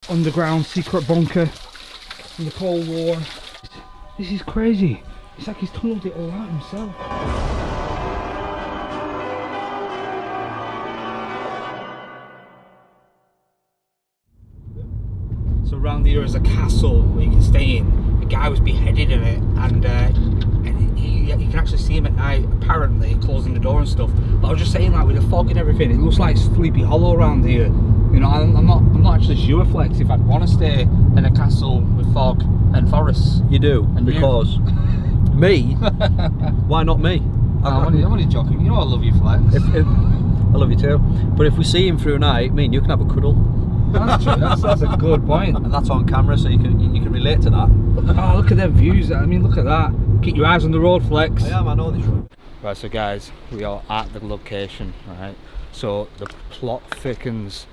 underground secret bunker in the Cold War. This is crazy. It's like he's tunneled it all out himself. So around here is a castle where you can stay in. A guy was beheaded in it, and you can actually see him at night, apparently closing the door and stuff. But I was just saying, like, with the fog and everything, it looks like Sleepy Hollow around here. You know, I'm not actually sure, Flex, if I'd want to stay in a castle with fog and forests. You do, and because me? Why not me? I'm only joking. You know I love you, Flex. I love you too. But if we see him through a night, me and you can have a cuddle. That's true. That's a good point. And that's on camera, so you can relate to that. Oh, look at them views. I mean, look at that. Keep your eyes on the road, Flex. I know this road. Right, so guys, we are at the location, right? So the plot thickens.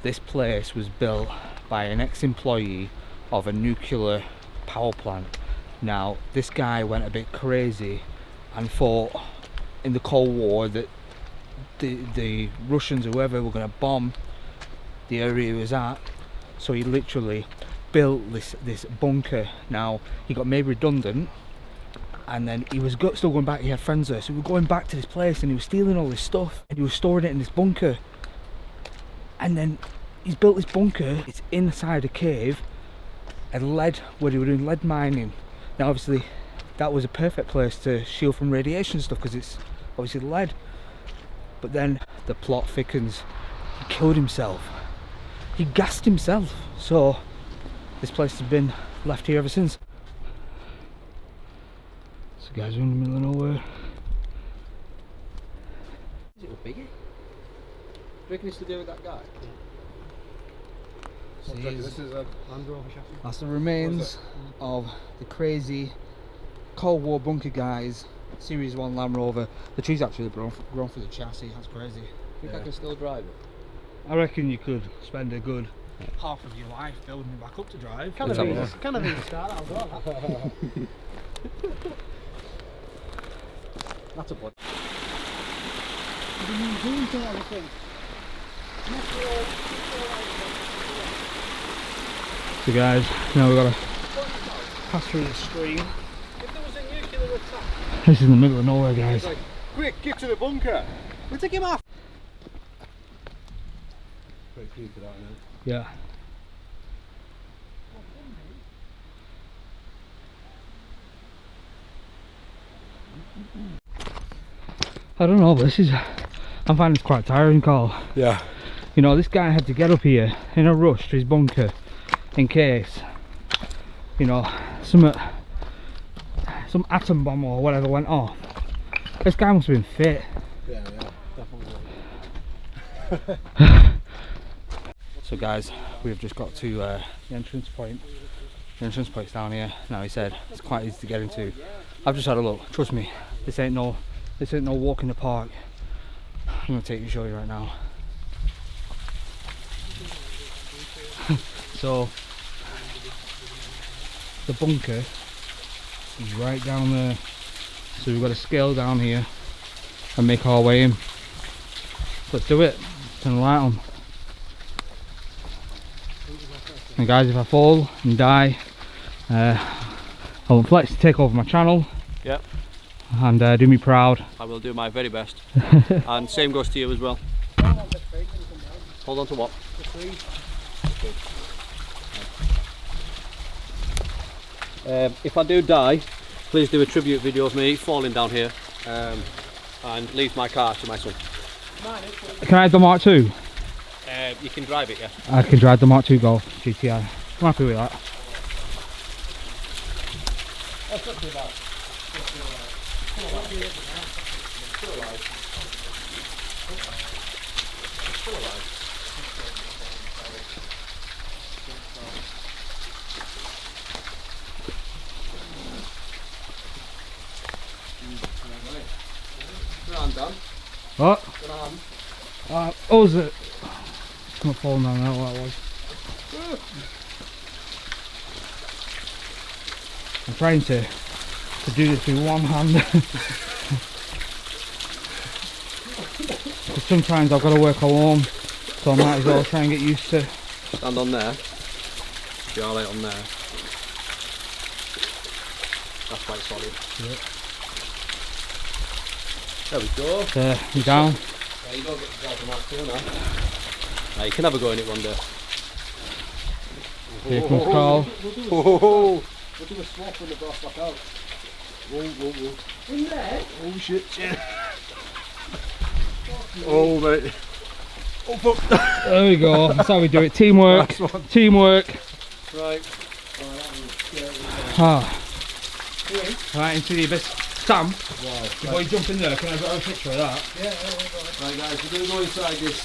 This place was built by an ex-employee of a nuclear power plant. Now, this guy went a bit crazy and thought in the Cold War that the Russians or whoever were going to bomb the area he was at. So he literally built this bunker. Now, he got made redundant, and then he was still going back. He had friends there, so we were going back to this place, and he was stealing all this stuff, and he was storing it in this bunker. And then he's built this bunker. It's inside a cave, and lead, where they were doing lead mining. Now, obviously, that was a perfect place to shield from radiation stuff, because it's obviously lead. But then the plot thickens. He killed himself. He gassed himself. So this place has been left here ever since. So guys, we're in the middle of nowhere. Is it a biggie? Do you reckon it's to do with that guy? This is a Land Rover chassis. That's the remains of the crazy Cold War bunker guys. Series 1 Land Rover. The tree's actually grown through the chassis. That's crazy. Think I can still drive it? I reckon you could spend a good half of your life building it back up to drive. Kind of easy start, I'll go that. That's a body. So guys, now we've got to pass through the stream. If there was a nuclear attack, This is in the middle of nowhere, guys. like, quick, get to the bunker. We'll take him off. Pretty creepy that, isn't it? Yeah. I don't know, but I'm finding this quite tiring, Carl. Yeah. You know, this guy had to get up here in a rush to his bunker in case, you know, some atom bomb or whatever went off. This guy must have been fit. Yeah, definitely. So guys, we've just got to the entrance point. The entrance point's down here. Now, he said it's quite easy to get into. I've just had a look. Trust me, this ain't no walk in the park. I'm gonna take you and show you right now. So the bunker is right down there. So we've got to scale down here and make our way in. Let's do it. Turn the light on. And guys, if I fall and die, I want Flex to take over my channel. Yep. And do me proud. I will do my very best. And same goes to you as well. Hold on to what? If I do die, please do a tribute video of me falling down here and leave my car to my son. Can I have the Mark II? You can drive it, yeah. I can drive the Mark II Golf GTI. I'm happy with that. That's not too bad. What? Oh, is it? It's not falling down there, what it was. I'm trying to do this with one hand. Because sometimes I've got to work alone, so I might as well try and get used to. Stand on there. Jarlight on there. That's quite solid. Yeah. There we go. There, you're down. Yeah, you don't get to drive the map too now. Nah, you can have a go in it one day. Here comes Carl. We'll do a swap when the boss back out. Whoa. In there? Oh shit. Oh mate. Oh fuck. There we go. That's how we do it. Teamwork. Nice one. Teamwork. Right. Ah. Right into the abyss. Sam, before you jump in there, can I have a picture of that? Yeah. Right guys, we're going to go inside this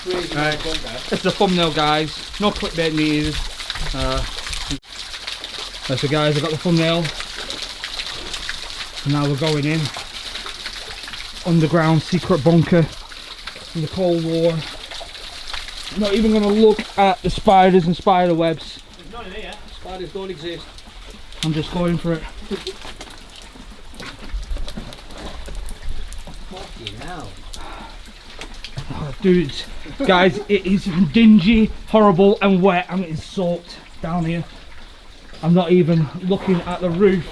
crazy Right. bunker. It's the thumbnail, guys. No clickbait needed. So guys, I got the thumbnail. And now we're going in. Underground secret bunker in the Cold War. Not even going to look at the spiders and spider webs. There's none in here. Spiders don't exist. I'm just going for it. Fucking hell. Oh, dudes, guys, it is dingy, horrible and wet. I'm getting soaked down here. I'm not even looking at the roof.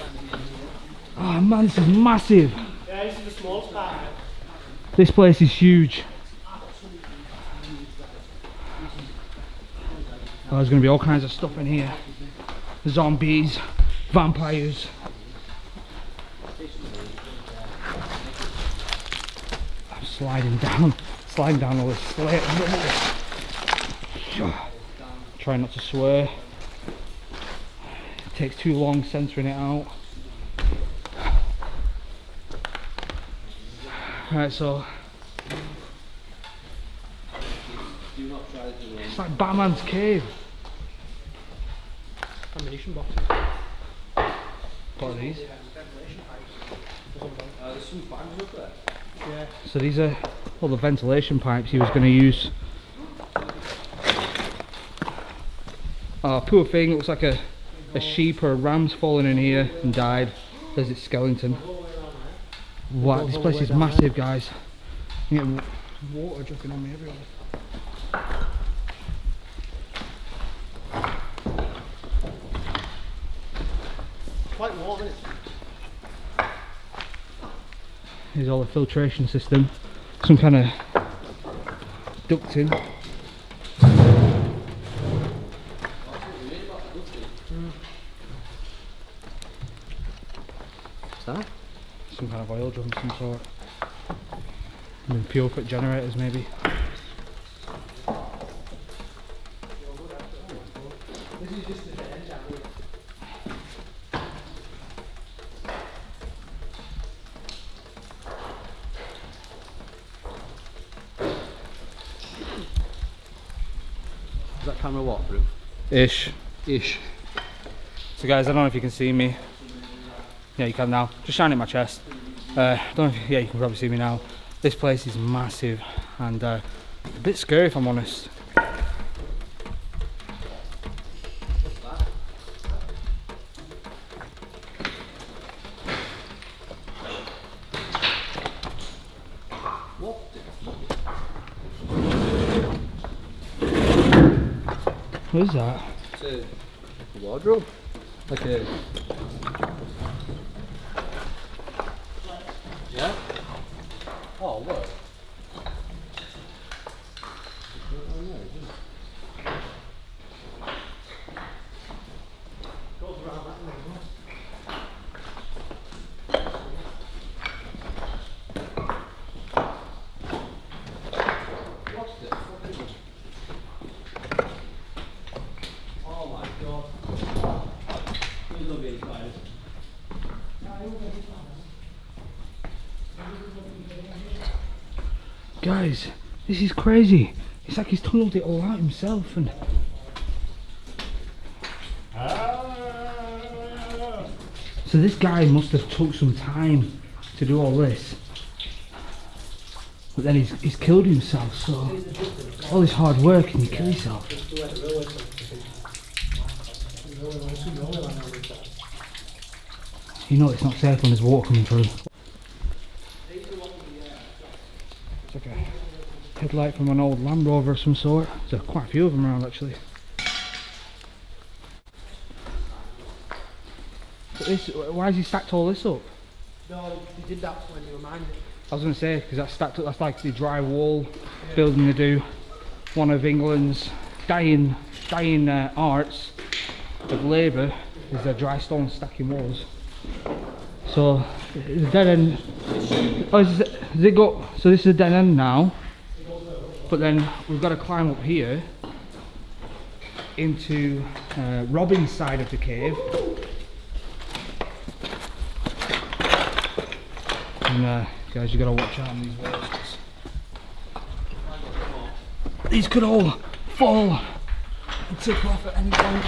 Oh man, this is massive. Yeah, this is the smallest part. This place is huge. Oh, there's going to be all kinds of stuff in here. Zombies, vampires. I'm sliding down all this slate. Try not to swear. It takes too long censoring it out. Right, so it's like Batman's cave. Ammunition box. What are these? There's some fans up there. Yeah. So these are all the ventilation pipes he was going to use. Oh, poor thing, it looks like a sheep or a ram's fallen in here and died. There's its skeleton. Wow, this place is massive, guys. You get water dripping on me everywhere. Quite warm, isn't it? Here's all the filtration system. Some kind of ducting. What's that? Some kind of oil drum of some sort. And fuel cut generators maybe. Is that camera waterproof? Ish. Ish. So guys, I don't know if you can see me. Yeah, you can now. Just shining my chest. Don't know if, yeah, you can probably see me now. This place is massive and a bit scary if I'm honest. What is that? It's a wardrobe. Like a... Yeah? Oh, look. Guys, this is crazy. It's like he's tunnelled it all out himself and... So this guy must have took some time to do all this. But then he's killed himself, so... All this hard work and you kill yourself. You know it's not safe when there's water coming through. It's like a headlight from an old Land Rover of some sort. There's quite a few of them around actually. This, why has he stacked all this up? No, they did that when they were mining it. I was going to say, because that's stacked up, that's like the dry wall building they do. One of England's dying arts of labour is their dry stone stacking walls. So, the dead end. Oh, does it go? So this is a dead end now. But then we've got to climb up here into Robin's side of the cave. And guys, you got to watch out on these walls. These could all fall and tip off at any point.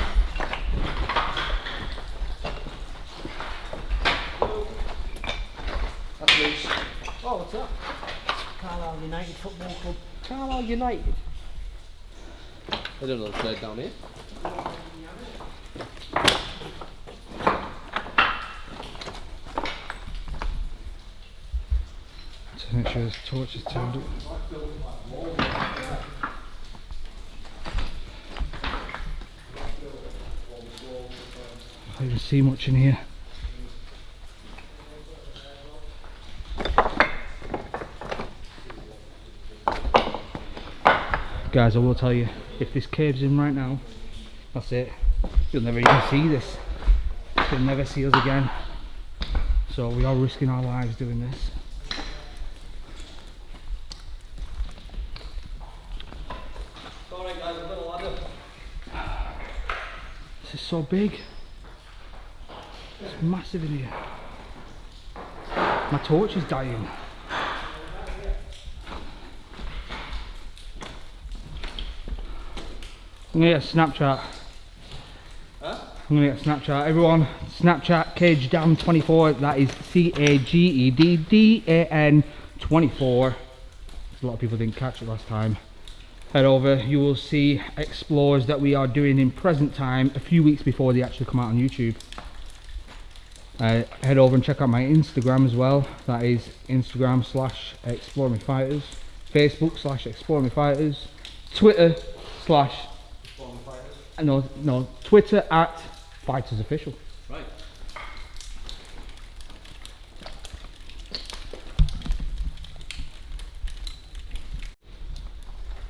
That's loose. Oh, what's that? Carlisle United Football Club. Carlisle United. I don't know if they're down here. To make sure this torch is turned up. I don't even see much in here. Guys, I will tell you, if this caves in right now, that's it. You'll never even see this. You'll never see us again. So we are risking our lives doing this. Alright guys, I've got a ladder. This is so big. It's massive in here. My torch is dying. I'm gonna get a Snapchat. Huh? I'm gonna get a Snapchat. Everyone, Snapchat CageDan24. That is CAGEDDAN 24. A lot of people didn't catch it last time. Head over, you will see explores that we are doing in present time a few weeks before they actually come out on YouTube. Head over and check out my Instagram as well. That is Instagram/ExploreMeFighters, Facebook/ExploreMeFighters, Twitter/ Twitter @FightersOfficial. Right.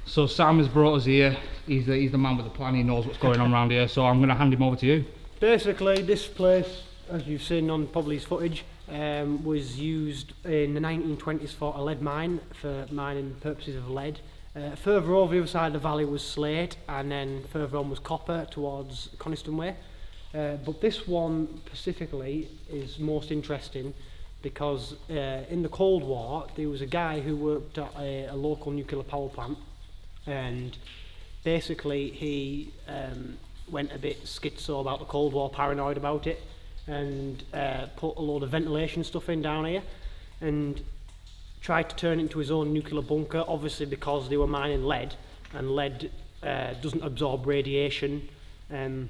So Sam has brought us here. He's the man with the plan. He knows what's going on around here. So I'm going to hand him over to you. Basically, this place, as you've seen on probably his footage, was used in the 1920s for a lead mine, for mining purposes of lead. Further over the other side of the valley was slate, and then further on was copper towards Coniston Way. But this one specifically is most interesting because in the Cold War there was a guy who worked at a local nuclear power plant, and basically he went a bit schizo about the Cold War, paranoid about it, and put a load of ventilation stuff in down here and tried to turn it into his own nuclear bunker, obviously because they were mining lead, and lead doesn't absorb radiation. And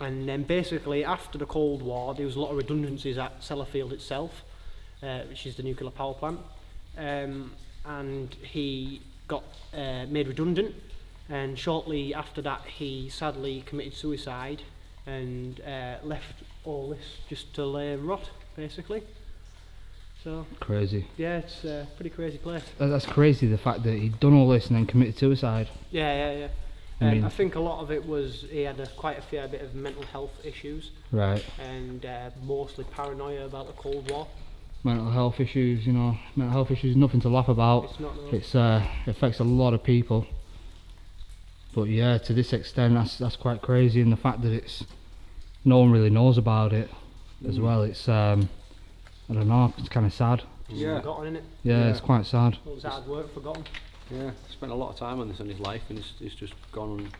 then basically after the Cold War there was a lot of redundancies at Sellafield itself, which is the nuclear power plant, and he got made redundant, and shortly after that he sadly committed suicide and left all this just to lay rot basically. So Crazy. yeah, it's a pretty crazy place. That's crazy, the fact that he'd done all this and then committed suicide. Yeah. I mean- I think a lot of it was he had quite a fair bit of mental health issues, Right. and mostly paranoia about the Cold War. Mental health issues, you know, mental health issues, nothing to laugh about. It's not, no. It's it affects a lot of people. But yeah, to this extent, that's quite crazy, and the fact that it's no one really knows about it as well. It's I don't know, it's kind of sad. Yeah. Forgotten, innit? Yeah, Yeah. it's quite sad. All this hard work forgotten. Yeah, spent a lot of time on this in his life, and it's just gone and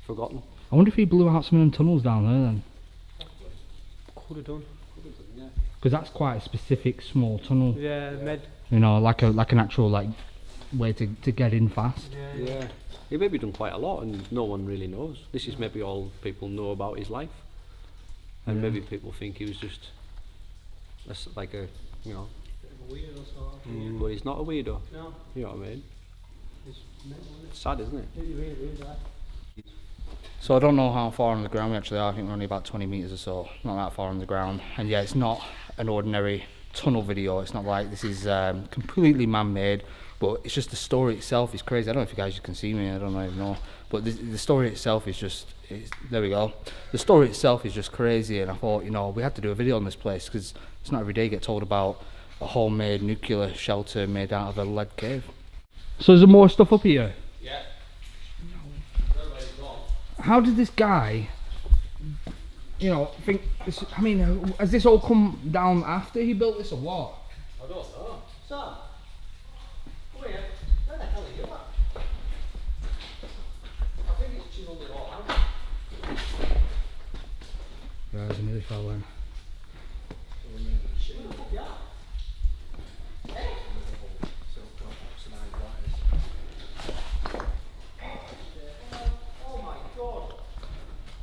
forgotten. I wonder if he blew out some of them tunnels down there then, Could have done. Yeah. because that's quite a specific small tunnel. Yeah, You know, like an actual way to get in fast. Yeah. He maybe done quite a lot, and no one really knows. This is maybe all people know about his life, and maybe people think he was just like a, you know. But he's not a weirdo. No, You know what I mean? it's mental, It's sad, isn't it? it really is that. So I don't know how far on the ground we actually are. I think we're only about 20 metres or so, not that far on the ground. And yeah, it's not an ordinary tunnel video. It's not like this is completely man-made, but it's just the story itself is crazy. I don't know if you guys can see me, I don't even know. But the story itself is just, there we go. The story itself is just crazy, and I thought, you know, we had to do a video on this place because it's not every day you get told about a homemade nuclear shelter made out of a lead cave. So is there more stuff up here? Yeah. How did this guy, you know, think this, I mean, has this all come down after he built this or what? I don't know. Sam, come here. Where the hell are you at? I think it's chiseled it all out. Guys, I nearly fell in.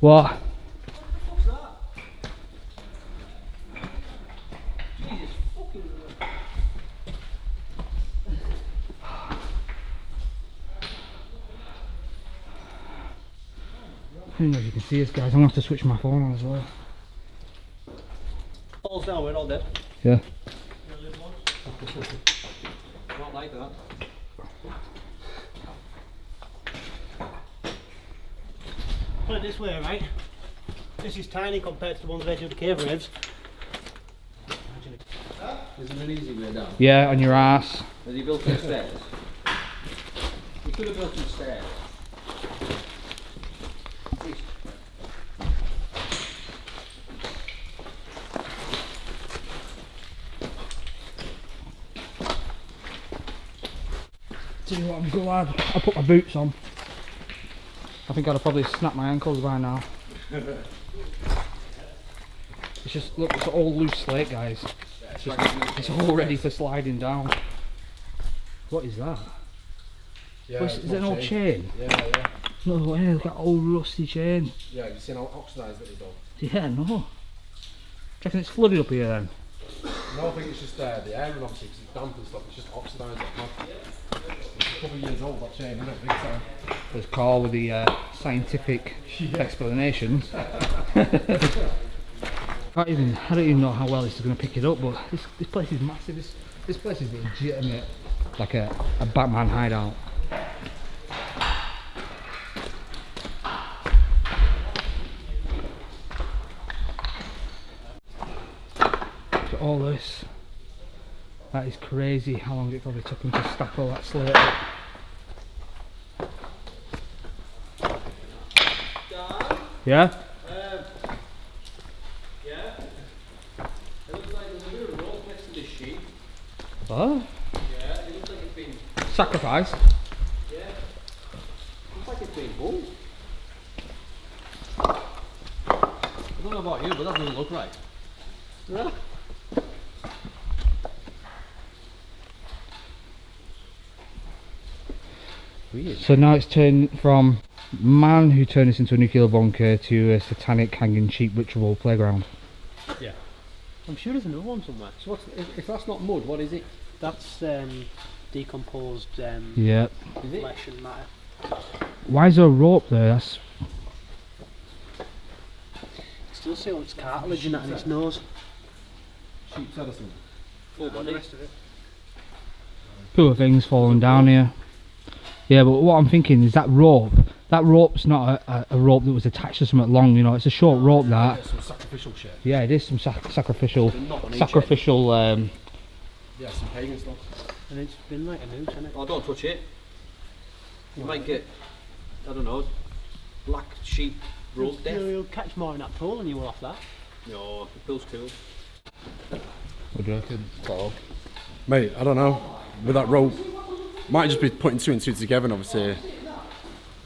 What? What's that? Jesus fucking. I don't know if you can see this, guys. I'm gonna have to switch my phone on as well. Falls down, we're all dead. Yeah. Not like that. Put it this way, right? This is tiny compared to the ones they do the cave raves. Is there an easy way down? Yeah, on your ass. Has he built some stairs? He could have built some stairs. Tell you what, I'm glad I put my boots on. I think I'd have probably snapped my ankles by now. It's just, look, it's all loose slate, guys. It's, just, it's all ready for sliding down. What is that? Yeah, Is it an old chain? Yeah. No way, look at that old rusty chain. Yeah, you've seen how oxidised it is though. Yeah, no. Do you reckon it's flooded up here then? No, I think it's just the air, and obviously because it's damp and stuff, it's just oxidised. It's a couple of years old, that chain, isn't it? Big time. There's Carl with the scientific explanations. I don't even know how well this is going to pick it up, but this place is massive. This place is legitimate, like a Batman hideout. Look at all this. That is crazy how long it probably took him to stack all that slate up. Yeah? Yeah. It looks like there's a bit of rope next to this sheep. What? Yeah, it looks like it's been. Sacrifice? Yeah. Looks like it's been hung. I don't know about you, but that doesn't look right. Yeah. Weird. So now it's turned from man who turned this into a nuclear bunker to a satanic hanging sheep ritual playground. Yeah. I'm sure there's another one somewhere. So if that's not mud, what is it? That's decomposed Yeah. Is it? flesh and matter. Why is there a rope there? That's Still see all its cartilage and that in its nose. Sheep's head or something. Full And the body. rest of it. poor things falling down here. Yeah, but what I'm thinking is that rope's not a rope that was attached to something long, you know, it's a short rope that. Yeah, some sacrificial shit. Yeah, it is some sacrificial, Not on each sacrificial, Yeah, some pagan stuff. And it's been like a noose, hasn't it? Oh, don't touch it. You might get, I don't know, black sheep rope death. You'll catch more in that pool than you will off that. No, the pill's cool. what do you reckon, Paul? Mate, I don't know. With that rope, might just be putting two and two together and obviously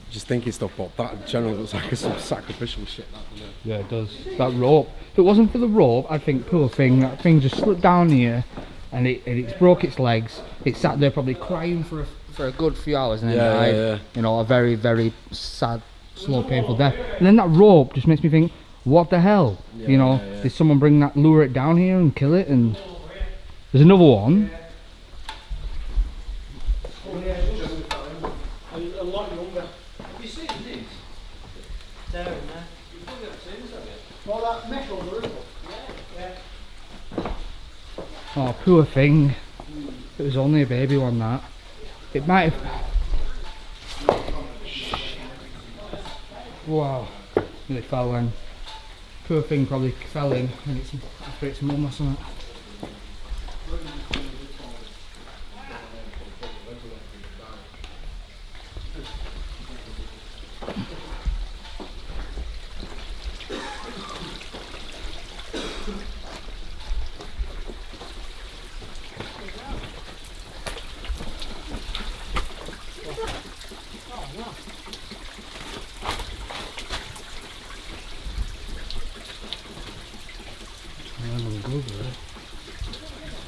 just thinking stuff, but that generally looks like some sacrificial shit. That, doesn't it? Yeah, it does. That rope. If it wasn't for the rope, I'd think, poor thing, that thing just slipped down here and it's broke its legs. It sat there probably crying for a good few hours and then died. Yeah. You know, a very, very sad, slow, painful death. And then that rope just makes me think, what the hell? Yeah, you know, yeah. did someone bring that, lure it down here and kill it? And there's another one. A lot younger. Have you seen this? All that metal on the roof. Oh, poor thing. It was only a baby one, that. It might have... Wow. Really fell in. Poor thing probably fell in and it's after its mum or something.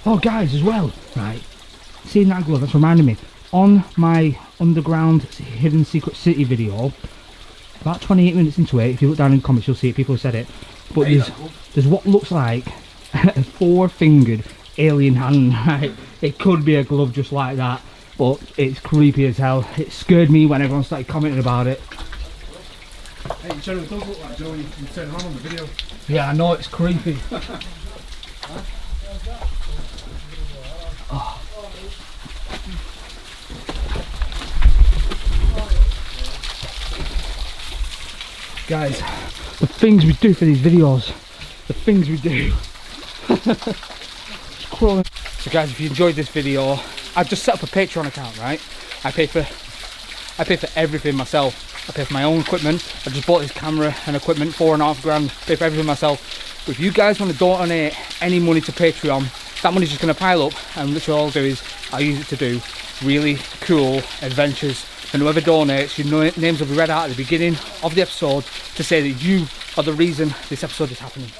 Oh guys, as well, right, seeing that glove, that's reminding me, on my underground hidden secret city video, about 28 minutes into it, if you look down in the comments you'll see it, people have said it, but there's what looks like a 4-fingered alien hand, right? It could be a glove just like that, but it's creepy as hell. It scared me when everyone started commenting about it. Hey, it generally does look like Joe when you turn around on the video. Yeah, I know, it's creepy. Oh. Guys, the things we do for these videos, the things we do. It's crawling. So guys, if you enjoyed this video, I've just set up a Patreon account, right? I pay for everything myself. I pay for my own equipment. I just bought this camera and equipment, $4.5 grand, pay for everything myself. But if you guys want to donate any money to Patreon, that money's just going to pile up, and literally all I'll do is I'll use it to do really cool adventures. And whoever donates, your names will be read out at the beginning of the episode to say that you are the reason this episode is happening.